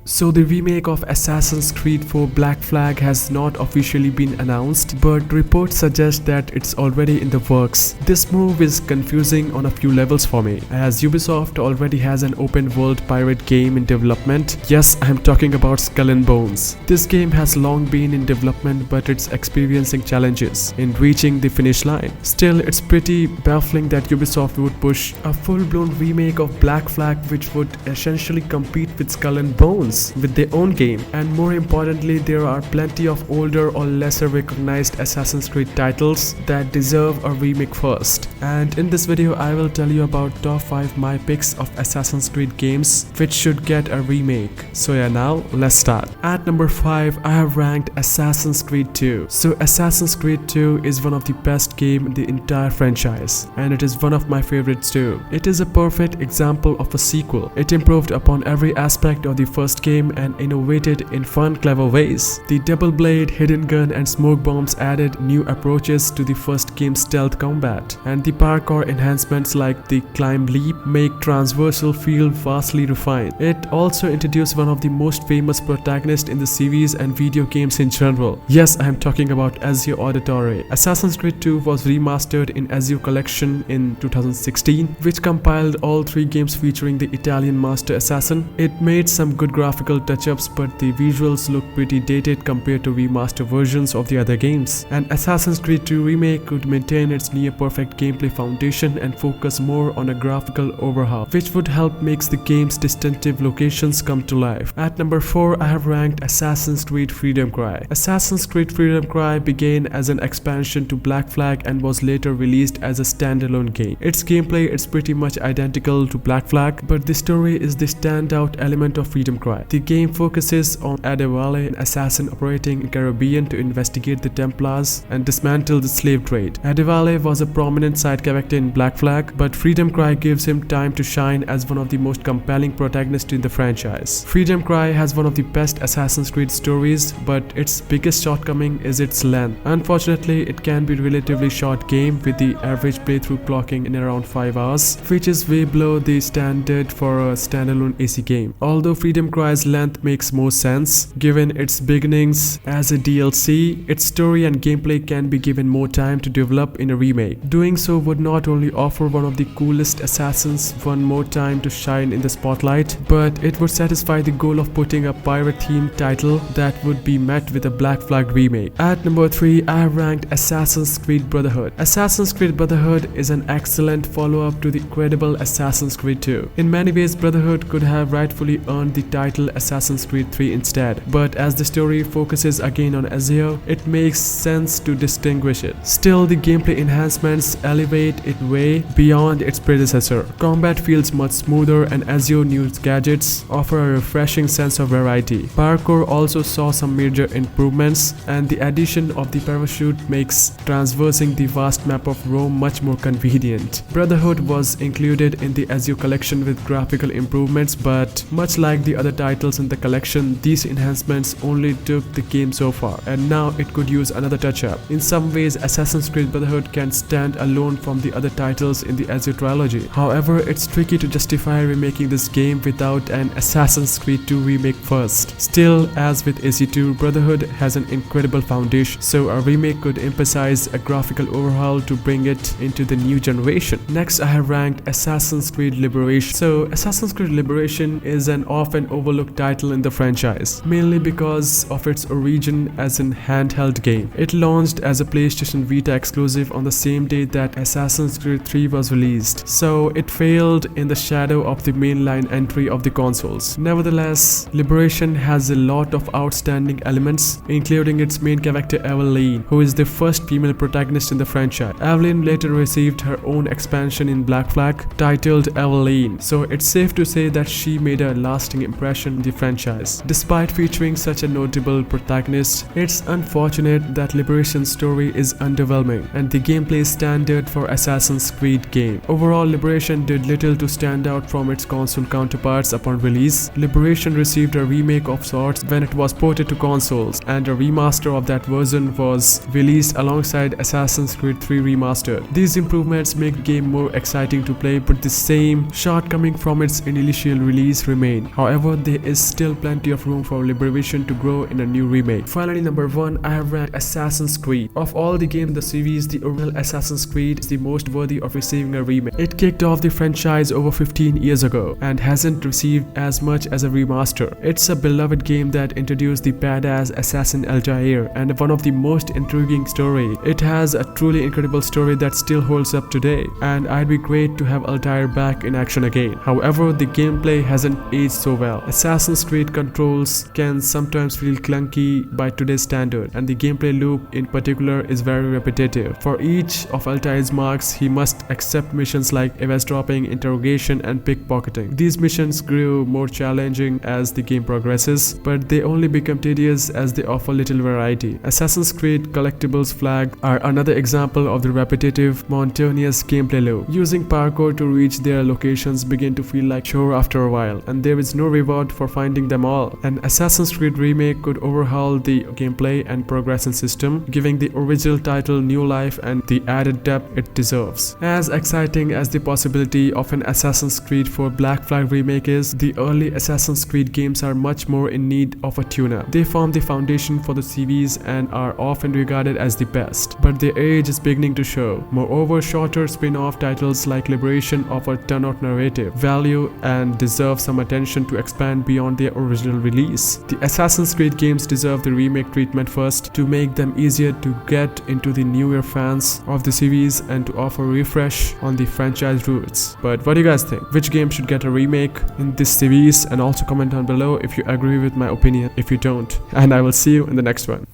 So the remake of Assassin's Creed 4 Black Flag has not officially been announced, but reports suggest that it's already in the works. This move is confusing on a few levels for me, as Ubisoft already has an open world pirate game in development. Yes, I'm talking about Skull and Bones. This game has long been in development, but it's experiencing challenges in reaching the finish line. Still, it's pretty baffling that Ubisoft would push a full-blown remake of Black Flag, which would essentially compete with Skull and Bones with their own game. And more importantly, there are plenty of older or lesser recognized Assassin's Creed titles that deserve a remake first. And in this video I will tell you about top 5 my picks of Assassin's Creed games which should get a remake. So yeah, now let's start. At number 5 I have ranked Assassin's Creed 2. So Assassin's Creed 2 is one of the best games in the entire franchise, and it is one of my favorites too. It is a perfect example of a sequel. It improved upon every aspect of the first game and innovated in fun, clever ways. The double blade, hidden gun and smoke bombs added new approaches to the first game's stealth combat, and the parkour enhancements like the climb leap make transversal feel vastly refined. It also introduced one of the most famous protagonists in the series and video games in general. Yes, I am talking about Ezio Auditore. Assassin's Creed 2 was remastered in Ezio Collection in 2016, which compiled all 3 games featuring the Italian master assassin. It made some good graphical touch-ups, but the visuals look pretty dated compared to remastered versions of the other games. And Assassin's Creed 2 Remake could maintain its near-perfect gameplay foundation and focus more on a graphical overhaul, which would help make the game's distinctive locations come to life. At number 4 I have ranked Assassin's Creed Freedom Cry. Assassin's Creed Freedom Cry began as an expansion to Black Flag and was later released as a standalone game. Its gameplay is pretty much identical to Black Flag, but the story is the standout element of Freedom Cry. The game focuses on Adewale, an assassin operating in Caribbean to investigate the Templars and dismantle the slave trade. Adewale was a prominent side character in Black Flag, but Freedom Cry gives him time to shine as one of the most compelling protagonists in the franchise. Freedom Cry has one of the best Assassin's Creed stories, but its biggest shortcoming is its length. Unfortunately, it can be a relatively short game with the average playthrough clocking in around 5 hours, which is way below the standard for a standalone AC game. Although Freedom Cry's length makes more sense given its beginnings as a DLC, its story and gameplay can be given more time to develop in a remake. Doing so would not only offer one of the coolest assassins one more time to shine in the spotlight, but it would satisfy the goal of putting a pirate-themed title that would be met with a Black Flag remake. At number 3 I have ranked Assassin's Creed Brotherhood. Assassin's Creed Brotherhood is an excellent follow-up to the incredible Assassin's Creed 2. In many ways, Brotherhood could have rightfully earned the title Assassin's Creed 3 instead, but as the story focuses again on Ezio, it makes sense to distinguish it. Still, the gameplay enhancements elevate it way beyond its predecessor. Combat feels much smoother and Ezio new gadgets offer a refreshing sense of variety. Parkour also saw some major improvements, and the addition of the parachute makes traversing the vast map of Rome much more convenient. Brotherhood was included in the Ezio collection with graphical improvements, but much like the other titles in the collection, these enhancements only took the game so far, and now it could use another touch-up. In some ways, Assassin's Creed Brotherhood can stand alone from the other titles in the Ezio trilogy. However, it's tricky to justify remaking this game without an Assassin's Creed 2 remake first. Still, as with AC2, Brotherhood has an incredible foundation, so a remake could emphasize a graphical overhaul to bring it into the new generation. Next, I have ranked Assassin's Creed Liberation. So, Assassin's Creed Liberation is an often overlooked title in the franchise, mainly because of its origin as an handheld game. It launched as a PlayStation Vita exclusive on the same day that Assassin's Creed 3 was released, so it failed in the shadow of the mainline entry of the consoles. Nevertheless, Liberation has a lot of outstanding elements, including its main character Evelyn, who is the first female protagonist in the franchise. Evelyn later received her own expansion in Black Flag titled Evelyn, so it's safe to say that she made a lasting impression in the franchise. Despite featuring such a notable protagonist, it's unfortunate that Liberation's story is underwhelming and the gameplay standard for Assassin's Creed game. Overall, Liberation did little to stand out from its console counterparts upon release. Liberation received a remake of sorts when it was ported to consoles, and a remaster of that version was released alongside Assassin's Creed 3 Remastered. These improvements make the game more exciting to play, but the same shortcoming from its initial release remain. However, they there is still plenty of room for liberation to grow in a new remake. Finally, number 1, I have ranked Assassin's Creed. Of all the games in the series, the original Assassin's Creed is the most worthy of receiving a remake. It kicked off the franchise over 15 years ago and hasn't received as much as a remaster. It's a beloved game that introduced the badass assassin Altair and one of the most intriguing stories. It has a truly incredible story that still holds up today, and I'd be great to have Altair back in action again. However, the gameplay hasn't aged so well. Assassin's Creed controls can sometimes feel clunky by today's standard, and the gameplay loop in particular is very repetitive. For each of Altair's marks, he must accept missions like eavesdropping, interrogation, and pickpocketing. These missions grew more challenging as the game progresses, but they only become tedious as they offer little variety. Assassin's Creed collectibles flag are another example of the repetitive, monotonous gameplay loop. Using parkour to reach their locations begin to feel like chore after a while, and there is no reward for finding them all. An Assassin's Creed remake could overhaul the gameplay and progression system, giving the original title new life and the added depth it deserves. As exciting as the possibility of an Assassin's Creed 4 Black Flag remake is, the early Assassin's Creed games are much more in need of a tune-up. They form the foundation for the series and are often regarded as the best, but their age is beginning to show. Moreover, shorter spin-off titles like Liberation offer turnout narrative value and deserve some attention to expand beyond their original release. The Assassin's Creed games deserve the remake treatment first to make them easier to get into the newer fans of the series and to offer refresh on the franchise roots. But what do you guys think? Which game should get a remake in this series? And also comment down below if you agree with my opinion. If you don't, and I will see you in the next one.